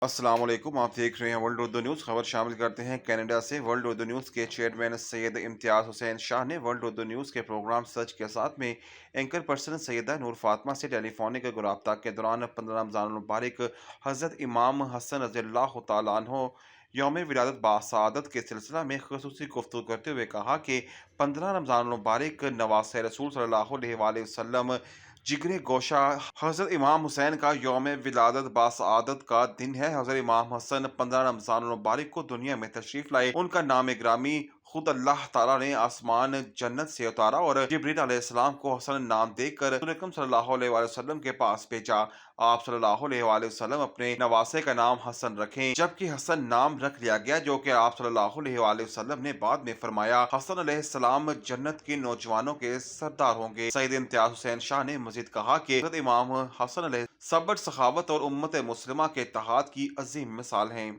السلام علیکم، آپ دیکھ رہے ہیں ورلڈ اردو نیوز۔ خبر شامل کرتے ہیں کینیڈا سے۔ ورلڈ اردو نیوز کے چیئرمین سید امتیاز حسین شاہ نے ورلڈ اردو نیوز کے پروگرام سچ کے ساتھ میں اینکر پرسن سیدہ نور فاطمہ سے ٹیلی فونک رابطہ کے دوران 15 رمضان المبارک حضرت امام حسن رضی اللہ تعالیٰ عنہ یوم ولادت باسعادت کے سلسلہ میں خصوصی گفتگو کرتے ہوئے کہا کہ 15 رمضان المبارک نواسہ رسول صلی اللہ علیہ وآلہ وسلم جگر گوشہ حضرت امام حسین کا یوم ولادت باسعادت کا دن ہے۔ حضرت امام حسن 15 رمضان المبارک کو دنیا میں تشریف لائے۔ ان کا نام گرامی خود اللہ تعالیٰ نے آسمان جنت سے اتارا اور جبریل علیہ السلام کو حسن نام دے کر رسول اکرم صلی اللہ علیہ وآلہ وسلم کے پاس بھیجا۔ آپ صلی اللہ علیہ وآلہ وسلم اپنے نواسے کا نام حسن رکھیں، جبکہ حسن نام رکھ لیا گیا، جو کہ آپ صلی اللہ علیہ وآلہ وسلم نے بعد میں فرمایا۔ حسن علیہ السلام جنت کے نوجوانوں کے سردار ہوں گے۔ سید امتیاز حسین شاہ نے مزید کہا کہ حضرت امام حسن علیہ صبر، سخاوت اور امت مسلمہ کے اتحاد کی عظیم مثال ہیں۔